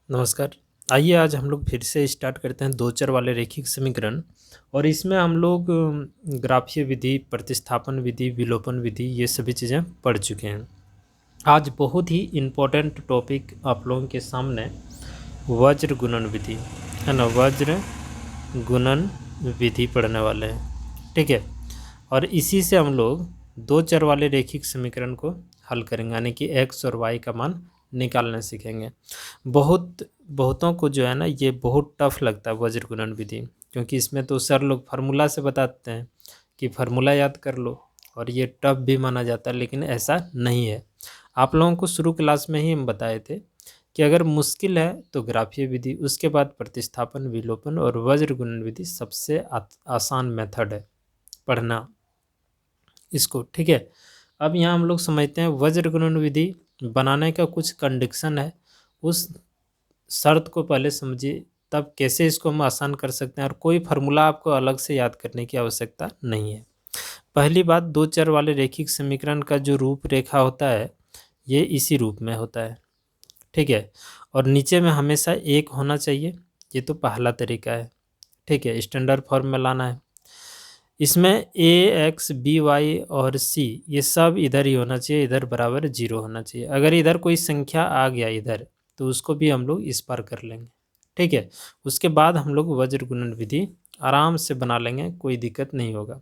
नमस्कार। आइए आज हम लोग फिर से स्टार्ट करते हैं दो चर वाले रैखिक समीकरण। और इसमें हम लोग ग्राफीय विधि, प्रतिस्थापन विधि, विलोपन विधि ये सभी चीज़ें पढ़ चुके हैं। आज बहुत ही इम्पोर्टेंट टॉपिक आप लोगों के सामने वज्र गुणन विधि है ना, वज्र गुणन विधि पढ़ने वाले हैं। ठीक है, और इसी से हम लोग दो चर वाले रैखिक समीकरण को हल करेंगे, यानी कि x और y का मान निकालना सीखेंगे। बहुतों को जो है ना ये बहुत टफ लगता है वज्र गुणन विधि, क्योंकि इसमें तो सर लोग फार्मूला से बताते हैं कि फार्मूला याद कर लो, और ये टफ भी माना जाता है, लेकिन ऐसा नहीं है। आप लोगों को शुरू क्लास में ही हम बताए थे कि अगर मुश्किल है तो ग्राफीय विधि, उसके बाद प्रतिस्थापन, विलोपन और वज्र गुणन विधि सबसे आसान मेथड है पढ़ना इसको। ठीक है, अब यहाँ हम लोग समझते हैं वज्र गुणन विधि बनाने का कुछ कंडीशन है, उस शर्त को पहले समझिए, तब कैसे इसको हम आसान कर सकते हैं। और कोई फार्मूला आपको अलग से याद करने की आवश्यकता नहीं है। पहली बात, दो चर वाले रैखिक समीकरण का जो रूपरेखा होता है ये इसी रूप में होता है। ठीक है, और नीचे में हमेशा एक होना चाहिए, ये तो पहला तरीका है। ठीक है, स्टैंडर्ड फॉर्म में लाना है। इसमें ए एक्स बी वाई और सी ये सब इधर ही होना चाहिए, इधर बराबर 0 होना चाहिए। अगर इधर कोई संख्या आ गया इधर, तो उसको भी हम लोग इस पार कर लेंगे। ठीक है, उसके बाद हम लोग वज्र गुणन विधि आराम से बना लेंगे, कोई दिक्कत नहीं होगा।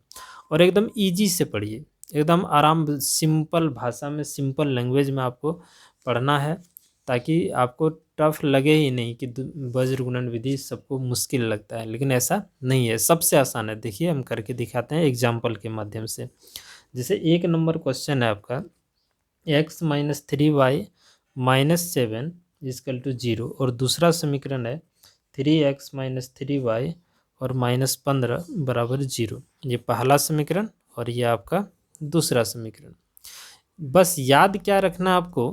और एकदम ईजी से पढ़िए, एकदम आराम, सिंपल भाषा में, सिंपल लैंग्वेज में आपको पढ़ना है, ताकि आपको टफ लगे ही नहीं कि वज्र गुणन विधि सबको मुश्किल लगता है, लेकिन ऐसा नहीं है, सबसे आसान है। देखिए हम करके दिखाते हैं एग्जाम्पल के माध्यम से। जैसे एक नंबर क्वेश्चन है आपका, x minus 3y minus 7 is equal to 0, और दूसरा समीकरण है 3x माइनस 3y और माइनस 15 बराबर 0। ये पहला समीकरण और ये आपका दूसरा समीकरण। बस याद क्या रखना आपको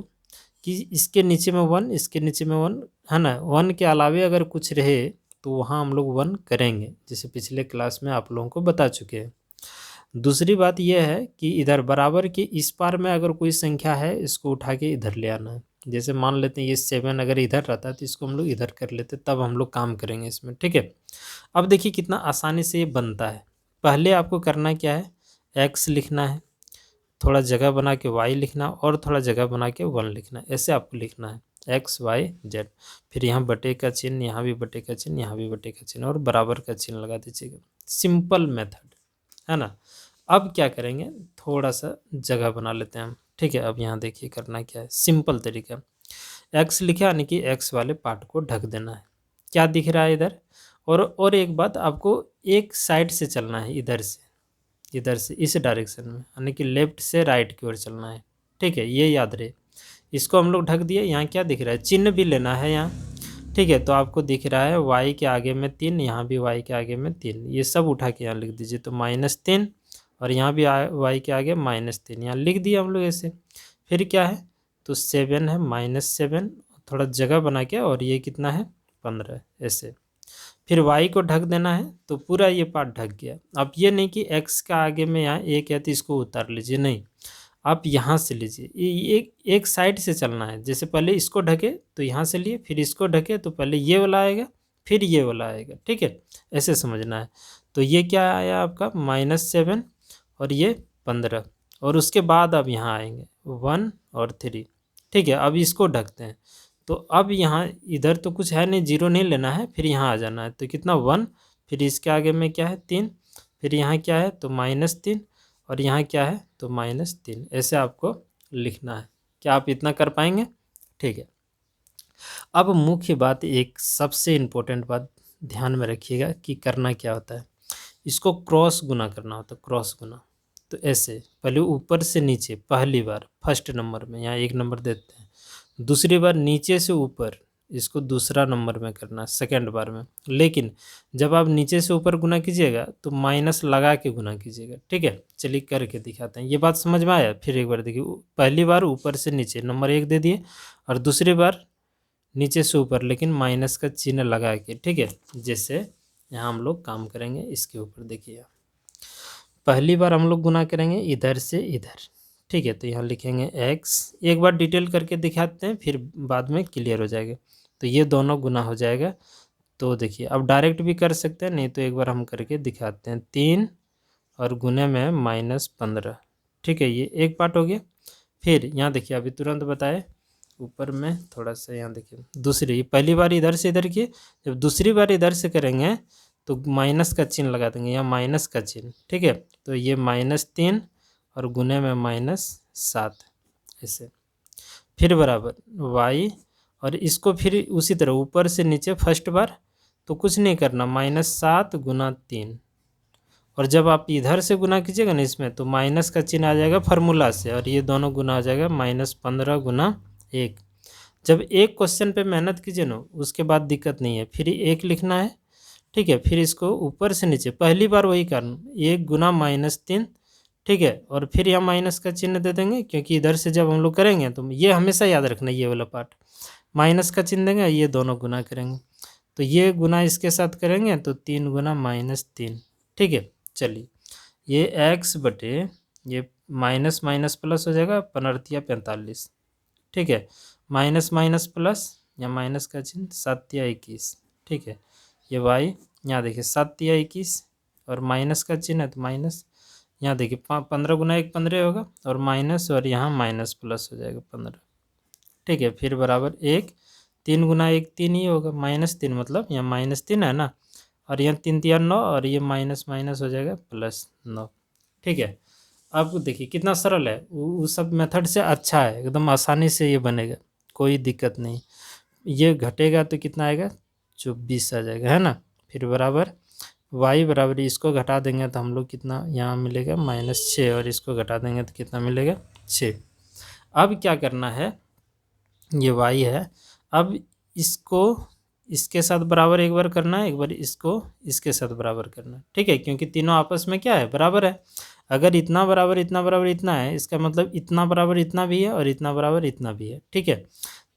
कि इसके नीचे में 1, इसके नीचे में 1 है ना, 1 के अलावे अगर कुछ रहे तो वहाँ हम लोग 1 करेंगे, जैसे पिछले क्लास में आप लोगों को बता चुके हैं। दूसरी बात यह है कि इधर बराबर के इस पार में अगर कोई संख्या है, इसको उठा के इधर ले आना है। जैसे मान लेते हैं ये 7 अगर इधर रहता है तो इसको हम लोग इधर कर लेते, तब हम लोग काम करेंगे इसमें। ठीक है, अब देखिए कितना आसानी से ये बनता है। पहले आपको करना क्या है, x लिखना है, थोड़ा जगह बना के y लिखना, और थोड़ा जगह बना के 1 लिखना, ऐसे आपको लिखना है x y z। फिर यहाँ बटे का चिन्ह, यहाँ भी बटे का चिन्ह, यहाँ भी बटे का चिन्ह, और बराबर का चिन्ह लगा दीजिएगा। सिंपल मेथड है ना। अब क्या करेंगे, थोड़ा सा जगह बना लेते हैं हम। ठीक है, अब यहाँ देखिए करना क्या है, सिंपल तरीका। x लिखा यानी कि x वाले पार्ट को ढक देना है। क्या दिख रहा है इधर, और एक बात, आपको एक साइड से चलना है, इधर से इस डायरेक्शन में, यानी कि लेफ्ट से राइट की ओर चलना है। ठीक है, ये याद रहे। इसको हम लोग ढक दिए। यहाँ क्या दिख रहा है, चिन्ह भी लेना है यहाँ। ठीक है, तो आपको दिख रहा है y के आगे में 3, यहाँ भी y के आगे में 3, ये सब उठा के यहाँ लिख दीजिए, तो -3, और यहाँ भी y के आगे -3, यहाँ लिख दिया हम लोग ऐसे। फिर क्या है, तो 7 है, -7, थोड़ा जगह बना के, और ये कितना है 15, ऐसे। फिर y को ढक देना है, तो पूरा ये पार्ट ढक गया। अब ये नहीं कि x का आगे में यहाँ एक है तो इसको उतार लीजिए, नहीं, आप यहाँ से लीजिए। ये एक साइड से चलना है। जैसे पहले इसको ढके तो यहाँ से लिए, फिर इसको ढके तो पहले ये वाला आएगा, फिर ये वाला आएगा। ठीक है, ऐसे समझना है। तो ये क्या आया आपका -7 और ये 15, और उसके बाद अब यहाँ आएंगे 1 और 3। ठीक है, अब इसको ढकते हैं, तो अब यहाँ इधर तो कुछ है नहीं, 0 नहीं लेना है, फिर यहाँ आ जाना है, तो कितना 1, फिर इसके आगे में क्या है 3, फिर यहाँ क्या है तो -3, और यहाँ क्या है तो -3, ऐसे आपको लिखना है। क्या आप इतना कर पाएंगे? ठीक है, अब मुख्य बात, एक सबसे इम्पोर्टेंट बात ध्यान में रखिएगा कि करना क्या होता है। इसको क्रॉस गुना करना होता है, क्रॉस गुना। तो ऐसे पहले ऊपर से नीचे, पहली बार फर्स्ट नंबर में यहाँ 1 नंबर देते हैं, दूसरी बार नीचे से ऊपर, इसको दूसरा नंबर में करना है सेकेंड बार में। लेकिन जब आप नीचे से ऊपर गुना कीजिएगा तो माइनस लगा के गुना कीजिएगा। ठीक है, चलिए करके दिखाते हैं। ये बात समझ में आया? फिर एक बार देखिए, पहली बार ऊपर से नीचे नंबर 1 दे दिए, और दूसरी बार नीचे से ऊपर, लेकिन माइनस का चिन्ह लगा के। ठीक है, जैसे यहाँ हम लोग काम करेंगे इसके ऊपर। देखिए पहली बार हम लोग गुना करेंगे इधर से इधर। ठीक है, तो यहाँ लिखेंगे x, एक बार डिटेल करके दिखाते हैं, फिर बाद में क्लियर हो जाएगा। तो ये दोनों गुना हो जाएगा। तो देखिए अब डायरेक्ट भी कर सकते हैं, नहीं तो एक बार हम करके दिखाते हैं। 3 और गुने में -15, ठीक है, ये एक पार्ट हो गया। फिर यहाँ देखिए अभी तुरंत बताए, ऊपर में थोड़ा सा यहाँ देखिए, दूसरी पहली बार इधर से इधर किए, जब दूसरी बार इधर से करेंगे तो माइनस का चिन्ह लगा देंगे, यहाँ माइनस का चिन्ह, ठीक है। तो ये -3 और गुने में -7 ऐसे। फिर बराबर y, और इसको फिर उसी तरह ऊपर से नीचे फर्स्ट बार तो कुछ नहीं करना, -7 गुना 3, और जब आप इधर से गुना कीजिएगा ना इसमें, तो माइनस का चिन्ह आ जाएगा फार्मूला से, और ये दोनों गुना आ जाएगा -15 गुना 1। जब एक क्वेश्चन पे मेहनत कीजिए ना, उसके बाद दिक्कत नहीं है, फिर 1 लिखना है, ठीक है। फिर इसको ऊपर से नीचे पहली बार वही करना, 1 गुना -3, ठीक है, और फिर यहाँ माइनस का चिन्ह दे देंगे, क्योंकि इधर से जब हम लोग करेंगे तो ये हमेशा याद रखना, ये वाला पार्ट माइनस का चिन्ह देंगे, ये दोनों गुना करेंगे, तो ये गुना इसके साथ करेंगे तो 3 गुना -3, ठीक है। चलिए ये x बटे ये माइनस माइनस प्लस हो जाएगा, 15×45, ठीक है, माइनस माइनस प्लस या माइनस का चिन्ह 7×21, ठीक है। ये y यहाँ देखिए 7×21 और माइनस का चिन्ह है तो माइनस, यहाँ देखिए 15 गुना 1 15 होगा, और माइनस, और यहाँ माइनस प्लस हो जाएगा 15, ठीक है। फिर बराबर 1, 3 गुना 1 3 ही होगा, -3 मतलब यहाँ -3 है ना, और यहाँ 3 3 9, और ये माइनस माइनस हो जाएगा +9, ठीक है। अब देखिए कितना सरल है, वो सब मेथड से अच्छा है, एकदम आसानी से ये बनेगा, कोई दिक्कत नहीं। ये घटेगा तो कितना आएगा, 24 आ जाएगा, है ना। फिर बराबर y बराबर इसको घटा देंगे तो हम लोग कितना यहाँ मिलेगा -6, और इसको घटा देंगे तो कितना मिलेगा 6। अब क्या करना है, ये y है, अब इसको इसके साथ बराबर एक बार करना है, एक बार इसको इसके साथ बराबर करना है, ठीक है, क्योंकि तीनों आपस में क्या है, बराबर है। अगर इतना बराबर इतना बराबर इतना है, इसका मतलब इतना बराबर इतना भी है और इतना बराबर इतना भी है, ठीक है।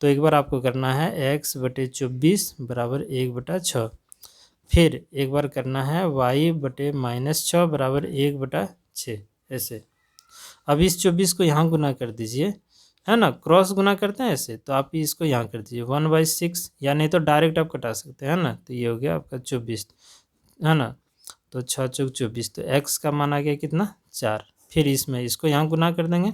तो एक बार आपको करना है x बटे 24 बराबर 1/6, फिर एक बार करना है y बटे -6 बराबर 1/6 ऐसे। अब इस 24 को यहाँ गुना कर दीजिए, है ना, क्रॉस गुना करते हैं ऐसे, तो आप इसको यहाँ कर दीजिए 1/6, या नहीं तो डायरेक्ट आप कटा सकते हैं, है ना। तो ये हो गया आपका 24, है ना, तो 6 चौक 24, तो x का मान आ गया कितना 4। फिर इसमें इसको यहाँ गुना कर देंगे,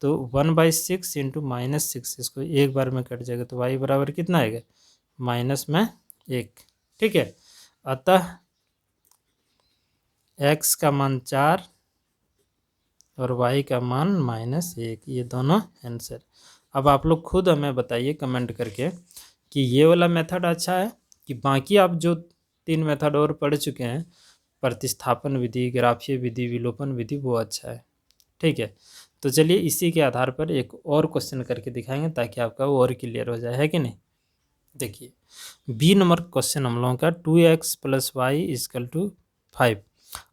तो 1/6 इंटू -6, इसको एक बार में कट जाएगा, तो y बराबर कितना आएगा -1, ठीक है। अतः x का मान 4 और y का मान -1, ये दोनों आंसर। अब आप लोग खुद हमें बताइए कमेंट करके कि ये वाला मेथड अच्छा है कि बाकी आप जो 3 मेथड और पढ़ चुके हैं, प्रतिस्थापन विधि, ग्राफीय विधि, विलोपन विधि, वो अच्छा है, ठीक है। तो चलिए इसी के आधार पर एक और क्वेश्चन करके दिखाएंगे ताकि आपका वो और क्लियर हो जाए, है कि नहीं। देखिए बी नंबर क्वेश्चन हम लोगों का 2x + y = 5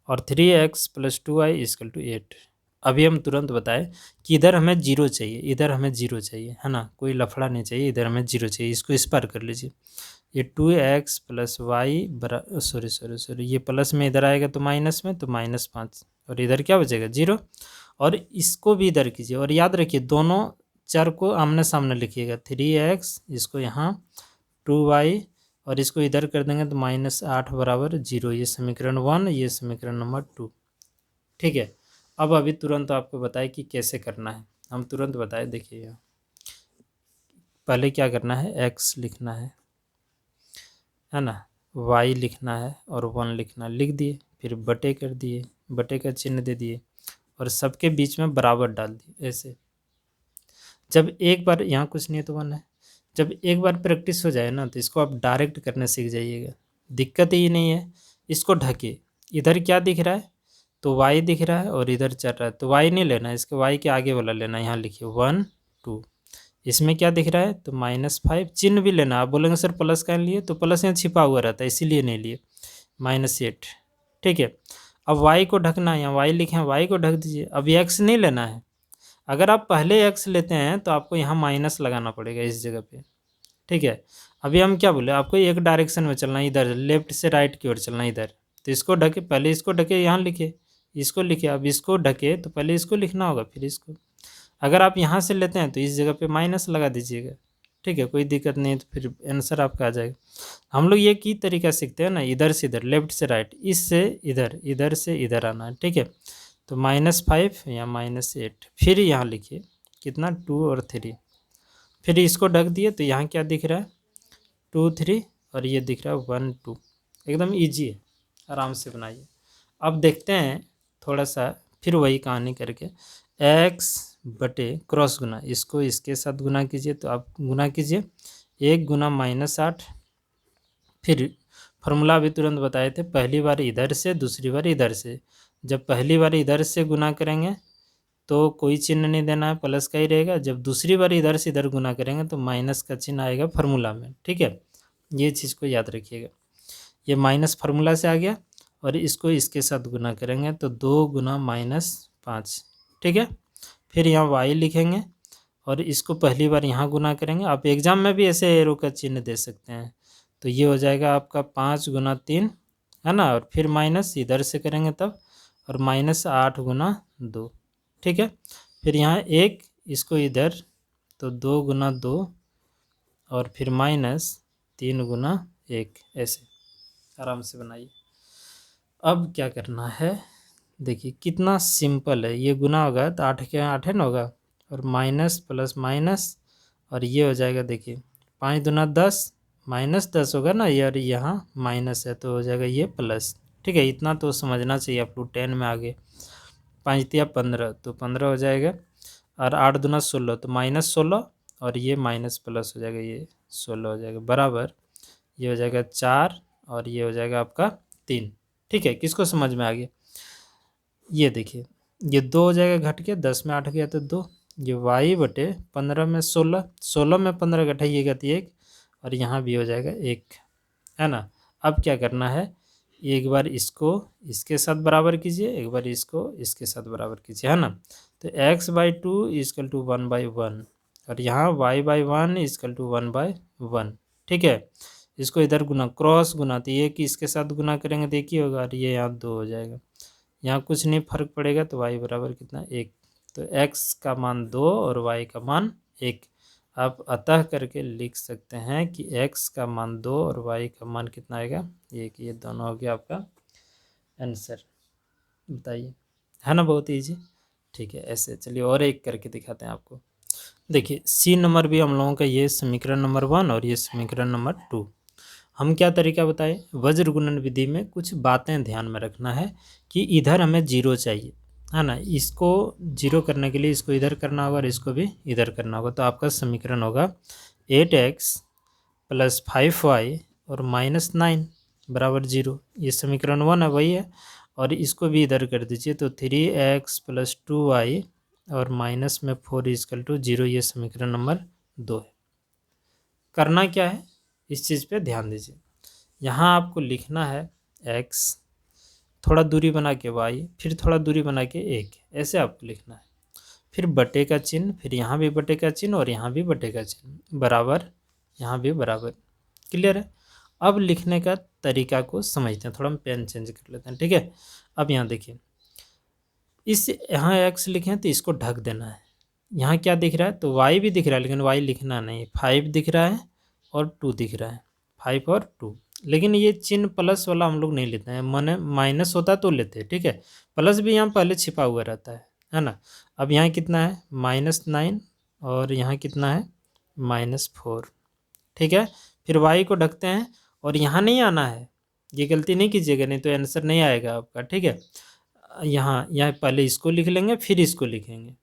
और 3x + 2y = 8। अभी हम तुरंत बताएं कि इधर हमें 0 चाहिए, इधर हमें 0 चाहिए, है ना, कोई लफड़ा नहीं चाहिए, इधर हमें 0 चाहिए, इसको इस पार कर लीजिए। ये 2x + y सॉरी ये प्लस में इधर आएगा तो माइनस में, तो -5, और इधर क्या बचेगा 0, और इसको भी इधर कीजिए, और याद रखिए दोनों चर को आमने सामने लिखिएगा, 3x इसको यहाँ 2y, और इसको इधर कर देंगे तो -8 बराबर 0, ये समीकरण 1, ये समीकरण नंबर 2, ठीक है। अब अभी तुरंत आपको बताए कि कैसे करना है, हम तुरंत बताए। देखिए यहाँ पहले क्या करना है, x लिखना है ना, y लिखना है और 1 लिखना है, लिख दिए, फिर बटे कर दिए, बटे का चिन्ह दे दिए, और सबके बीच में बराबर डाल दिए ऐसे। जब एक बार यहाँ कुछ नहीं है तो 1 है, जब एक बार प्रैक्टिस हो जाए ना तो इसको आप डायरेक्ट करने सीख जाइएगा, दिक्कत ही नहीं है। इसको ढके, इधर क्या दिख रहा है, तो y दिख रहा है और इधर चल रहा है, तो y नहीं लेना है, इसके y के आगे वाला लेना है, यहाँ लिखिए 1 2। इसमें क्या दिख रहा है, तो -5, चिन्ह भी लेना। आप बोलेंगे सर प्लस का लिए, तो प्लस यहाँ छिपा हुआ रहता है इसीलिए नहीं लिए, -8, ठीक है। अब y को ढकना है, यहाँ y लिखे हैं, y को ढक दीजिए। अब x नहीं लेना है, अगर आप पहले x लेते हैं तो आपको यहाँ माइनस लगाना पड़ेगा इस जगह पे, ठीक है। अभी हम क्या बोले, आपको एक डायरेक्शन में चलना है, इधर लेफ्ट से राइट की ओर चलना है इधर, तो इसको ढके, पहले इसको ढके, यहाँ लिखे, इसको लिखे, अब इसको ढके तो पहले इसको लिखना होगा फिर इसको। अगर आप यहाँ से लेते हैं तो इस जगह पे माइनस लगा दीजिएगा, ठीक है, कोई दिक्कत नहीं है, तो फिर आंसर आपका आ जाएगा। हम लोग ये की तरीका सीखते हैं ना, इधर से इधर, लेफ्ट से राइट, इससे इधर, इधर से इधर आना है, ठीक है। तो -5 या -8, फिर यहाँ लिखिए कितना 2 और 3, फिर इसको ढक दिए तो यहाँ क्या दिख रहा है 2 3, और ये दिख रहा है 1 2। एकदम ईजी है, आराम से बनाइए। अब देखते हैं थोड़ा सा, फिर वही कहानी करके, x बटे क्रॉस गुना, इसको इसके साथ गुना कीजिए, तो आप गुना कीजिए 1 गुना -8। फिर फार्मूला अभी तुरंत बताए थे, पहली बार इधर से दूसरी बार इधर से। जब पहली बार इधर से गुना करेंगे तो कोई चिन्ह नहीं देना है, प्लस का ही रहेगा। जब दूसरी बार इधर से इधर गुना करेंगे तो माइनस का चिन्ह आएगा फार्मूला में, ठीक है। ये चीज़ को याद रखिएगा। ये माइनस फार्मूला से आ गया, और इसको इसके साथ गुना करेंगे तो 2 गुना -5, ठीक है। फिर यहाँ y लिखेंगे, और इसको पहली बार यहाँ गुना करेंगे। आप एग्जाम में भी ऐसे एरो का चिन्ह दे सकते हैं, तो ये हो जाएगा आपका 5 गुना 3, है ना, और फिर माइनस इधर से करेंगे तब, और -8 गुना 2, ठीक है। फिर यहाँ 1, इसको इधर, तो 2 गुना 2, और फिर -3 गुना 1, ऐसे आराम से बनाइए। अब क्या करना है, देखिए कितना सिंपल है। ये गुना होगा तो 8 के 8 है ना होगा, और माइनस प्लस माइनस, और ये हो जाएगा, देखिए 5 दूना 10, -10 होगा ना ये, और यहाँ माइनस है तो हो जाएगा ये प्लस, ठीक है। इतना तो समझना चाहिए आप लोग, 10 में आगे। 5 तिया 15, तो 15 हो जाएगा, और 8 दूना 16, तो -16, और ये माइनस प्लस हो जाएगा, ये 16 हो जाएगा, बराबर ये हो जाएगा 4, और ये हो जाएगा आपका 3, ठीक है। किसको समझ में आ गया? ये देखिए, ये 2 हो जाएगा घट के, 10 में 8 गया तो 2, ये y बटे 15 में 16, 16 में 15 घटाइएगा तो 1, और यहाँ भी हो जाएगा 1, है ना। अब क्या करना है, एक बार इसको इसके साथ बराबर कीजिए, एक बार इसको इसके साथ बराबर कीजिए, है ना। तो x/2 = 1/1, और यहाँ y/1 = 1/1, ठीक है। इसको इधर गुना, क्रॉस गुना, तो ये कि इसके साथ गुना करेंगे तो 1 ही होगा, और ये यहाँ 2 हो जाएगा। यहाँ कुछ नहीं फर्क पड़ेगा, तो y बराबर कितना 1, तो x का मान 2 और y का मान 1। आप अतः करके लिख सकते हैं कि x का मान 2 और y का मान कितना आएगा 1। ये दोनों हो गया आपका आंसर। बताइए, है ना बहुत ईजी, ठीक है। ऐसे चलिए और एक करके दिखाते हैं आपको। देखिए सी नंबर भी हम लोगों का, ये समीकरण नंबर 1 और ये समीकरण नंबर 2। हम क्या तरीका बताएं, वज्र गुणन विधि में कुछ बातें ध्यान में रखना है कि इधर हमें 0 चाहिए, है ना। इसको 0 करने के लिए इसको इधर करना होगा और इसको भी इधर करना होगा। तो आपका समीकरण होगा 8x + 5y और -9 बराबर 0। ये समीकरण 1 है, वही है। और इसको भी इधर कर दीजिए, तो 3x + 2y और -4 = 0। ये समीकरण नंबर 2 है। करना क्या है, इस चीज़ पे ध्यान दीजिए। यहाँ आपको लिखना है x, थोड़ा दूरी बना के y, फिर थोड़ा दूरी बना के 1, ऐसे आपको लिखना है। फिर बटे का चिन्ह, फिर यहाँ भी बटे का चिन्ह और यहाँ भी बटे का चिन्ह, बराबर, यहाँ भी बराबर। क्लियर है? अब लिखने का तरीका को समझते हैं, थोड़ा हम पेन चेंज कर लेते हैं, ठीक है। अब यहाँ देखिए, इस यहाँ x लिखें तो इसको ढक देना है। यहाँ क्या दिख रहा है, तो y भी दिख रहा है, लेकिन y लिखना नहीं। 5 दिख रहा है और 2 दिख रहा है, 5 और 2। लेकिन ये चिन्ह प्लस वाला हम लोग नहीं लेते हैं, माने माइनस होता तो लेते हैं, ठीक है। प्लस भी यहाँ पहले छिपा हुआ रहता है ना। अब यहाँ कितना है -9, और यहाँ कितना है -4, ठीक है। फिर y को ढकते हैं, और यहाँ नहीं आना है, ये गलती नहीं कीजिएगा, नहीं तो आंसर नहीं आएगा आपका, ठीक है। यहाँ पहले इसको लिख लेंगे, फिर इसको लिखेंगे।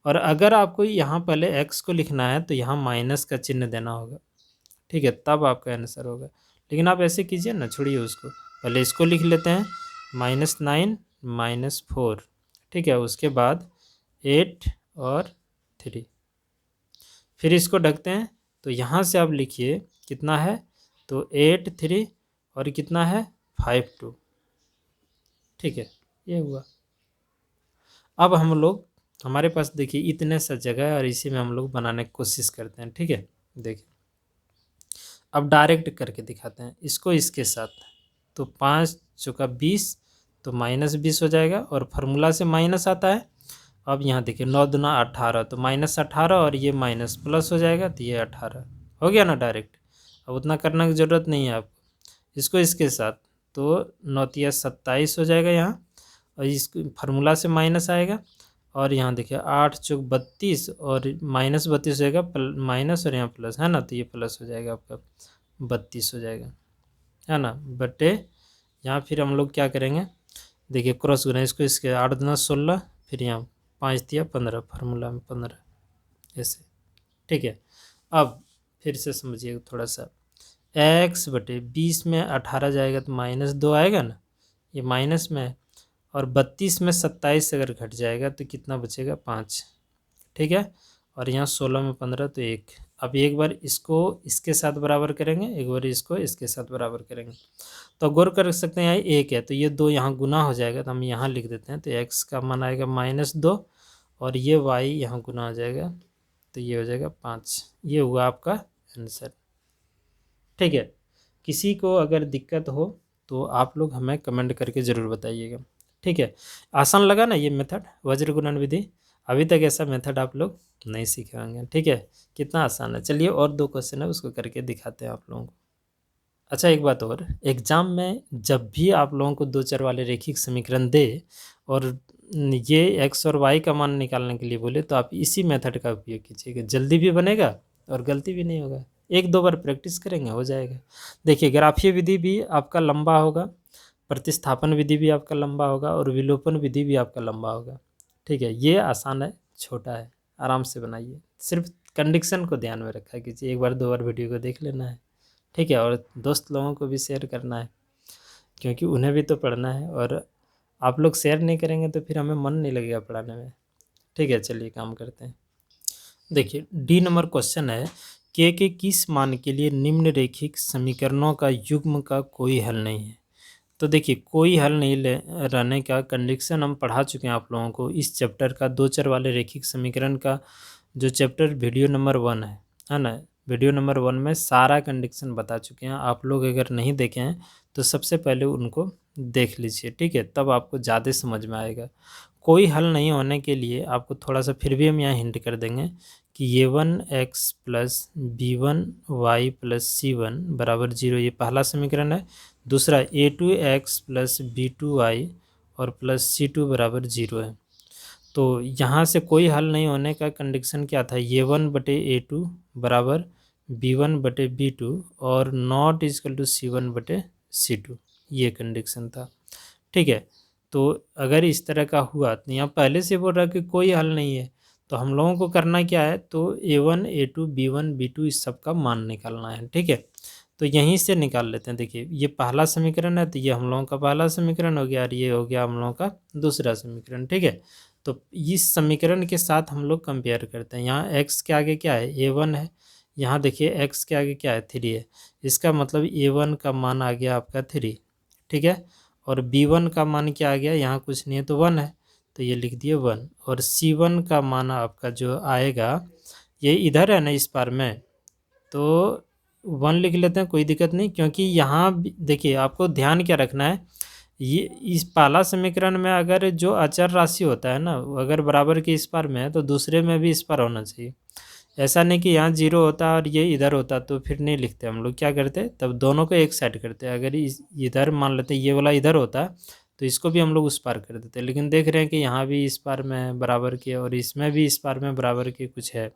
और अगर आपको यहाँ पहले x को लिखना है तो यहाँ माइनस का चिन्ह देना होगा, ठीक है, तब आपका आंसर होगा। लेकिन आप ऐसे कीजिए ना, छोड़िए उसको, पहले इसको लिख लेते हैं -9 -4, ठीक है। उसके बाद 8 और 3, फिर इसको ढकते हैं। तो यहाँ से आप लिखिए कितना है, तो 8 3 और कितना है 5 2, ठीक है। ये हुआ। अब हम लोग, हमारे पास देखिए इतने सा जगह है और इसी में हम लोग बनाने की कोशिश करते हैं, ठीक है। देखिए अब डायरेक्ट करके दिखाते हैं इसको इसके साथ। तो 5 चौका 20, तो -20 हो जाएगा, और फार्मूला से माइनस आता है, अब यहाँ देखिए 9 दूना 18, तो -18 और ये माइनस प्लस हो जाएगा, तो ये 18 हो गया ना डायरेक्ट। अब उतना करने की ज़रूरत नहीं है आपको, इसको इसके साथ, तो 9 तिया 27 हो जाएगा यहाँ, और इस फार्मूला से माइनस आएगा, और यहाँ देखिए 8 चौक 32 और -32 हो जाएगा, माइनस और यहाँ प्लस है ना, तो ये प्लस हो जाएगा आपका 32 हो जाएगा, है ना, बटे यहाँ फिर हम लोग क्या करेंगे, देखिए क्रॉस गुना, इसको इसके 8 दूना 16, फिर यहाँ 5 तिया 15, फार्मूला में 15 ऐसे, ठीक है। अब फिर से समझिए थोड़ा सा, x बटे 20 में 18 जाएगा तो -2 आएगा ना, ये माइनस में है, और 32 में 27 अगर घट जाएगा तो कितना बचेगा 5, ठीक है। और यहाँ 16 में 15 तो 1। अब एक बार इसको इसके साथ बराबर करेंगे, एक बार इसको इसके साथ बराबर करेंगे, तो गौर कर सकते हैं यहाँ 1 है, तो ये 2 यहाँ गुना हो जाएगा, तो हम यहाँ लिख देते हैं, तो x का मान आएगा -2 और ये y यहाँ गुना हो जाएगा, तो ये हो जाएगा 5। ये हुआ आपका आंसर, ठीक है। किसी को अगर दिक्कत हो तो आप लोग हमें कमेंट करके ज़रूर बताइएगा, ठीक है। आसान लगा ना ये मेथड, वज्र गुणन विधि? अभी तक ऐसा मेथड आप लोग नहीं सीखे होंगे, ठीक है। कितना आसान है। चलिए और 2 क्वेश्चन है, उसको करके दिखाते हैं आप लोगों को। अच्छा एक बात और, एग्ज़ाम में जब भी आप लोगों को 2 चर वाले रैखिक समीकरण दे और ये x और y का मान निकालने के लिए बोले, तो आप इसी मेथड का उपयोग कीजिएगा, जल्दी भी बनेगा और गलती भी नहीं होगा। 1-2 बार प्रैक्टिस करेंगे हो जाएगा। देखिए ग्राफीय विधि भी आपका लंबा होगा, प्रतिस्थापन विधि भी आपका लंबा होगा, और विलोपन विधि भी आपका लंबा होगा, ठीक है। ये आसान है, छोटा है, आराम से बनाइए, सिर्फ कंडीशन को ध्यान में रखा कीजिए। 1 बार 2 बार वीडियो को देख लेना है, ठीक है, और दोस्त लोगों को भी शेयर करना है, क्योंकि उन्हें भी तो पढ़ना है, और आप लोग शेयर नहीं करेंगे तो फिर हमें मन नहीं लगेगा पढ़ाने में, ठीक है। चलिए काम करते हैं। देखिए डी नंबर क्वेश्चन है, के किस मान के लिए निम्न रैखिक समीकरणों का युग्म का कोई हल नहीं है। तो देखिए कोई हल नहीं रहने का कंडीशन हम पढ़ा चुके हैं आप लोगों को इस चैप्टर का, 2 चर वाले रैखिक समीकरण का जो चैप्टर वीडियो नंबर 1 है ना। वीडियो नंबर 1 में सारा कंडीशन बता चुके हैं, आप लोग अगर नहीं देखे हैं तो सबसे पहले उनको देख लीजिए, ठीक है, तब आपको ज़्यादा समझ में आएगा। कोई हल नहीं होने के लिए आपको थोड़ा सा फिर भी हम यहाँ हिंट कर देंगे कि a1x plus b1y plus c1 बराबर 0, ये पहला समीकरण है। दूसरा a2x प्लस b2y और प्लस c2 बराबर 0 है। तो यहाँ से कोई हल नहीं होने का कंडीशन क्या था, a1 बटे a2 बराबर b1 बटे b2 और नॉट इजकल टू c1 बटे c2, ये कंडीशन था, ठीक है। तो अगर इस तरह का हुआ तो यहाँ पहले से बोल रहा है कि कोई हल नहीं है, तो हम लोगों को करना क्या है, तो a1 a2 b1 b2 इस सब का मान निकालना है, ठीक है। तो यहीं से निकाल लेते हैं। देखिए ये पहला समीकरण है, तो ये हम लोगों का पहला समीकरण हो गया, और ये हो गया हम लोगों का दूसरा समीकरण, ठीक है। तो इस समीकरण के साथ हम लोग कंपेयर करते हैं। यहाँ x के आगे क्या है, a1 है, यहाँ देखिए x के आगे क्या है, 3 है, इसका मतलब a1 का मान आ गया आपका 3, ठीक है। और b1 का मान क्या आ गया, यहाँ कुछ नहीं है तो 1 है, तो ये लिख दिए 1। और c1 का मान आपका जो आएगा, ये इधर है ना इस पार में, तो 1 लिख लेते हैं, कोई दिक्कत नहीं, क्योंकि यहाँ देखिए आपको ध्यान क्या रखना है, ये इस पहला समीकरण में अगर जो अचर राशि होता है ना, अगर बराबर के इस पार में है तो दूसरे में भी इस पार होना चाहिए। ऐसा नहीं कि यहाँ 0 होता और ये इधर होता तो फिर नहीं लिखते, हम लोग क्या करते, तब दोनों को एक साइड करते। अगर इधर मान लेते ये वाला इधर होता तो इसको भी हम लोग उस पार कर देते, लेकिन देख रहे हैं कि यहाँ भी इस पार में बराबर के और इसमें भी इस पार में बराबर के कुछ है,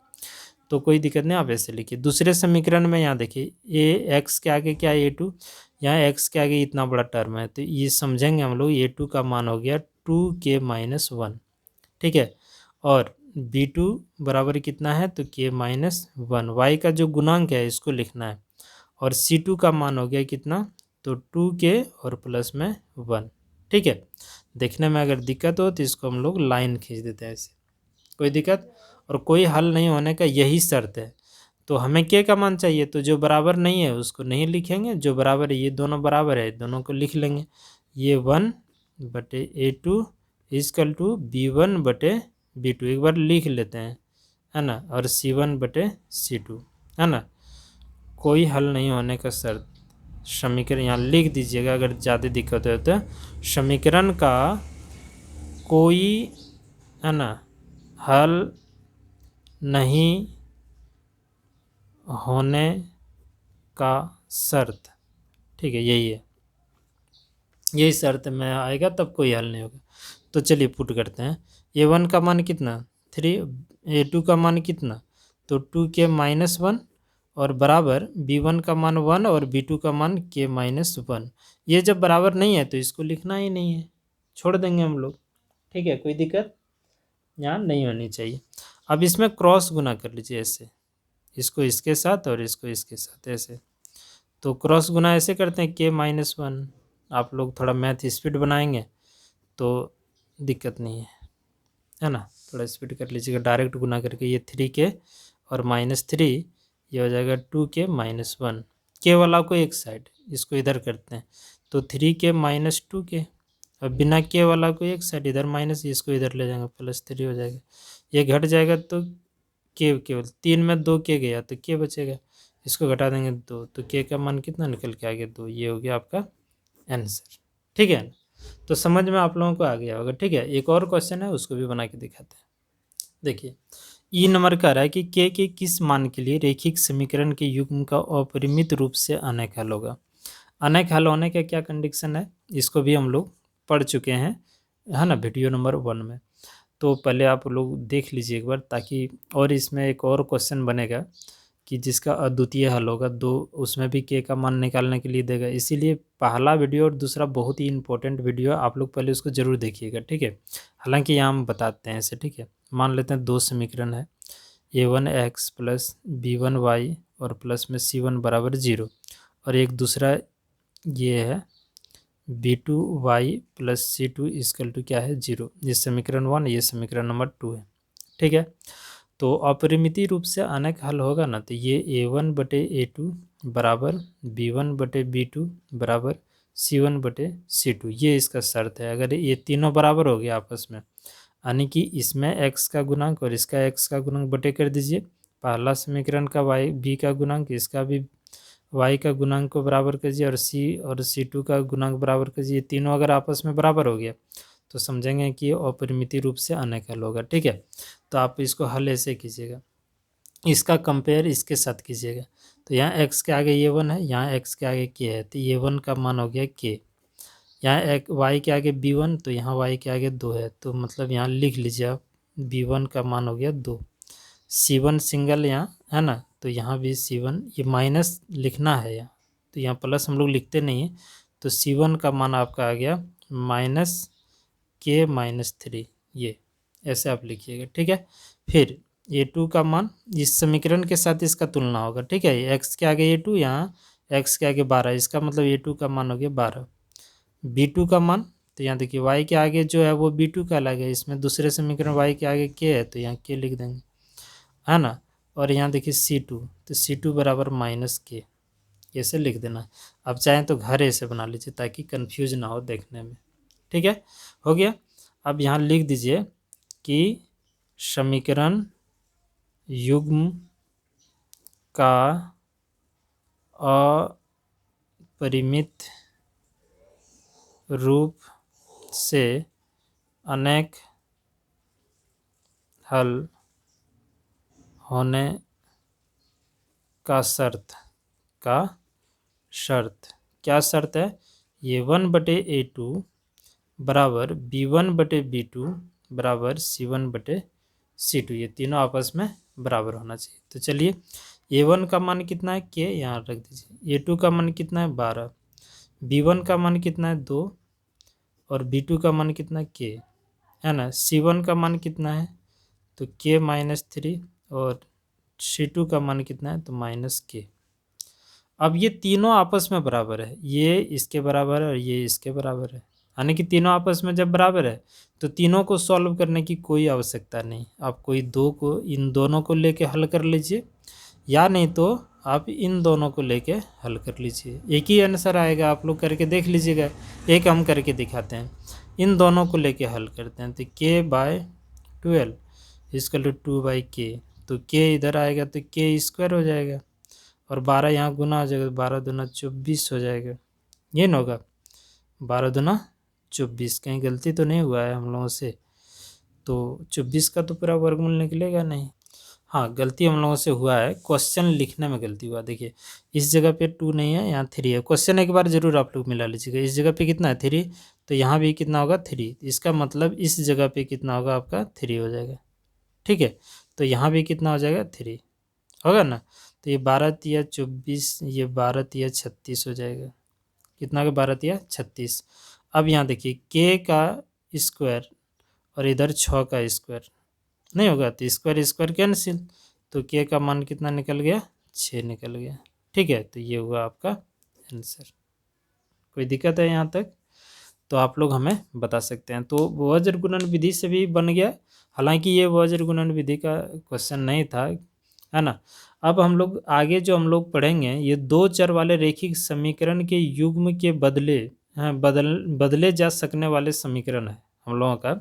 तो कोई दिक्कत नहीं, आप ऐसे लिखिए। दूसरे समीकरण में यहाँ देखिए x के आगे क्या है, a2, यहाँ x के आगे इतना बड़ा टर्म है, तो ये समझेंगे हम लोग a2 का मान हो गया 2k-1, ठीक है। और b2 बराबर कितना है, तो k-1, y का जो गुणांक है इसको लिखना है, और c2 का मान हो गया कितना, तो 2k और प्लस में 1, ठीक है। देखने में अगर दिक्कत हो तो इसको हम लोग लाइन खींच देते हैं ऐसे, कोई दिक्कत। और कोई हल नहीं होने का यही शर्त है, तो हमें के का मान चाहिए, तो जो बराबर नहीं है उसको नहीं लिखेंगे, जो बराबर है, ये दोनों बराबर है, दोनों को लिख लेंगे। ये 1 बटे a2 इजकल टू b1 बटे b2, एक बार लिख लेते हैं, है ना, और c1 बटे c2, है ना। कोई हल नहीं होने का शर्त, समीकरण यहाँ लिख दीजिएगा, अगर ज़्यादा दिक्कत हो तो समीकरण का कोई, है ना, हल नहीं होने का शर्त, ठीक है, यही शर्त में आएगा तब कोई हल नहीं होगा। तो चलिए पुट करते हैं। a1 का मान कितना 3, a2 का मान कितना, तो 2k-1 और बराबर b1 का मान 1 और b2 का मान k-1। ये जब बराबर नहीं है तो इसको लिखना ही नहीं है, छोड़ देंगे हम लोग, ठीक है, कोई दिक्कत यहाँ नहीं होनी चाहिए। अब इसमें क्रॉस गुना कर लीजिए ऐसे, इसको इसके साथ और इसको इसके साथ ऐसे, तो क्रॉस गुना ऐसे करते हैं k-1। आप लोग थोड़ा मैथ स्पीड बनाएंगे तो दिक्कत नहीं है ना, थोड़ा स्पीड कर लीजिएगा। डायरेक्ट गुना करके ये 3k और -3, ये हो जाएगा 2k-1। के वाला को एक साइड, इसको इधर करते हैं तो 3k - 2k, और बिना के वाला को एक साइड इधर माइनस, इसको इधर ले जाएंगे +3 हो जाएगा। ये घट जाएगा तो के केवल 3 में 2 के गया तो के बचेगा, इसको घटा देंगे 2 तो के का मान कितना निकल के आ गया 2। ये हो गया आपका आंसर, ठीक है। तो समझ में आप लोगों को आ गया होगा, ठीक है। एक और क्वेश्चन है उसको भी बना के दिखाते हैं। देखिए ई नंबर कह रहा है कि के किस मान के लिए रैखिक समीकरण के युग्म का अपरिमित रूप से अनेक हल होगा। अनेक हल होने का क्या कंडीशन है, इसको भी हम लोग पढ़ चुके हैं, है ना, वीडियो नंबर 1 में। तो पहले आप लोग देख लीजिए एक बार, ताकि और इसमें एक और क्वेश्चन बनेगा कि जिसका अद्वितीय हल होगा 2, उसमें भी के का मान निकालने के लिए देगा। इसीलिए पहला वीडियो और दूसरा बहुत ही इंपॉर्टेंट वीडियो, आप लोग पहले उसको ज़रूर देखिएगा, ठीक है। हालांकि यहाँ हम बताते हैं इसे, ठीक है। मान लेते हैं 2 समीकरण है, a1x + b1y और प्लस में c1 बराबर 0, और एक दूसरा ये है b2y + c2 = क्या है 0। ये समीकरण 1, ये समीकरण नंबर 2 है, ठीक है। तो अपरिमिति रूप से अनेक हल होगा ना, तो ये a1/a2 बराबर b1/b2 बराबर c1/c2, ये इसका शर्त है। अगर ये तीनों बराबर हो गया आपस में, यानी कि इसमें x का गुणांक और इसका x का गुणांक बटे कर दीजिए, पहला समीकरण का b का गुणांक, इसका भी y का गुणांक को बराबर कीजिए, और c2 का गुणांक बराबर कीजिए। तीनों अगर आपस में बराबर हो गया तो समझेंगे कि ये अपरिमिति रूप से अनेक हल होगा, ठीक है। तो आप इसको हल ऐसे कीजिएगा, इसका कंपेयर इसके साथ कीजिएगा। तो यहाँ x के आगे ये 1 है, यहाँ x के आगे k है, तो ये 1 का मान हो गया k। यहाँ y के आगे b1, तो यहाँ y के आगे 2 है, तो मतलब यहाँ लिख लीजिए आप b1 का मान हो गया 2। c1 सिंगल यहाँ है ना, तो यहाँ भी c1, ये माइनस लिखना है यहाँ, तो यहाँ प्लस हम लोग लिखते नहीं हैं। तो c1 का मान आपका आ गया -k-3, ये ऐसे आप लिखिएगा, ठीक है। फिर a2 का मान इस समीकरण के साथ इसका तुलना होगा, ठीक है। x के आगे a2, यहाँ x के आगे 12, इसका मतलब a2 का मान हो गया 12। b2 का मान, तो यहाँ देखिए y के आगे जो है वो b2 का अलग है, इसमें दूसरे समीकरण y के आगे k है, तो यहाँ k लिख देंगे, है ना। और यहाँ देखिए c2, तो c2 बराबर -k, ऐसे लिख देना। अब चाहें तो घर ऐसे बना लीजिए ताकि कन्फ्यूज ना हो देखने में, ठीक है, हो गया। अब यहाँ लिख दीजिए कि समीकरण युग्म का अपरिमित रूप से अनेक हल होने का शर्त क्या शर्त है, a1/a2 बराबर b1/b2 बराबर c1/c2, ये तीनों आपस में बराबर होना चाहिए। तो चलिए a1 का मान कितना है k, यहाँ रख दीजिए। a2 का मान कितना है 12, b1 का मान कितना है 2, और b2 का मान कितना है k, है ना। c1 का मान कितना है, तो k-3, और c2 का मान कितना है, तो -k। अब ये तीनों आपस में बराबर है, ये इसके बराबर है और ये इसके बराबर है, यानी कि तीनों आपस में जब बराबर है तो तीनों को सॉल्व करने की कोई आवश्यकता नहीं। आप कोई दो को, इन दोनों को लेके हल कर लीजिए, या नहीं तो आप इन दोनों को लेके हल कर लीजिए, एक ही आंसर आएगा। आप लोग करके देख लीजिएगा, एक हम करके दिखाते हैं। इन दोनों को लेके हल करते हैं, तो k/12 = 2/k, तो k इधर आएगा तो k² हो जाएगा, और 12 यहाँ गुना हो जाएगा, 12 दूना 24 हो जाएगा, ये ना होगा 12 दूना 24, कहीं गलती तो नहीं हुआ है हम लोगों से। तो 24 का तो पूरा वर्गमूल निकलेगा नहीं। हाँ, गलती हम लोगों से हुआ है, क्वेश्चन लिखने में गलती हुआ। देखिए इस जगह पे 2 नहीं है, यहाँ 3 है। क्वेश्चन एक बार ज़रूर आप लोग मिला लीजिएगा। इस जगह पे कितना है 3, तो यहाँ भी कितना होगा 3। इसका मतलब इस जगह पे कितना होगा आपका 3 हो जाएगा। ठीक है, तो यहाँ भी कितना हो जाएगा 3 होगा ना। तो ये 12 तिया 24, ये 12 तिया 36 हो जाएगा। कितना का 12 तिया 36। अब यहाँ देखिए के का स्क्वायर और इधर 6 का स्क्वायर नहीं होगा, तो स्क्वायर स्क्वायर कैंसिल, तो के का मान कितना निकल गया 6 निकल गया। ठीक है, तो ये हुआ आपका आंसर। कोई दिक्कत है यहाँ तक तो आप लोग हमें बता सकते हैं। तो वज्र गुणन विधि से भी बन गया, हालांकि ये वज्र गुणन विधि का क्वेश्चन नहीं था, है ना। अब हम लोग आगे जो हम लोग पढ़ेंगे, ये 2 चर वाले रैखिक समीकरण के युग्म के बदले बदले जा सकने वाले समीकरण है हम लोगों का।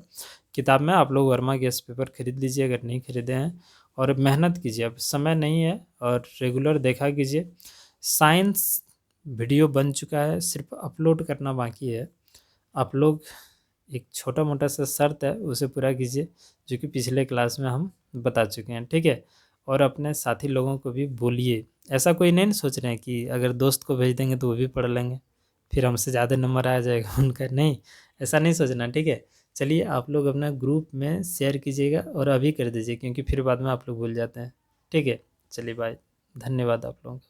किताब में आप लोग वर्मा गैस पेपर खरीद लीजिए अगर नहीं खरीदे हैं, और मेहनत कीजिए, अब समय नहीं है, और रेगुलर देखा कीजिए। साइंस वीडियो बन चुका है, सिर्फ अपलोड करना बाकी है। आप लोग एक छोटा मोटा सा शर्त है उसे पूरा कीजिए, जो कि पिछले क्लास में हम बता चुके हैं। ठीक है, और अपने साथी लोगों को भी बोलिए। ऐसा कोई नहीं सोच रहे हैं कि अगर दोस्त को भेज देंगे तो वो भी पढ़ लेंगे, फिर हमसे ज़्यादा नंबर आ जाएगा उनका, नहीं, ऐसा नहीं सोचना। ठीक है, चलिए आप लोग अपना ग्रुप में शेयर कीजिएगा, और अभी कर दीजिए क्योंकि फिर बाद में आप लोग भूल जाते हैं। ठीक है, चलिए बाय, धन्यवाद आप लोगों का।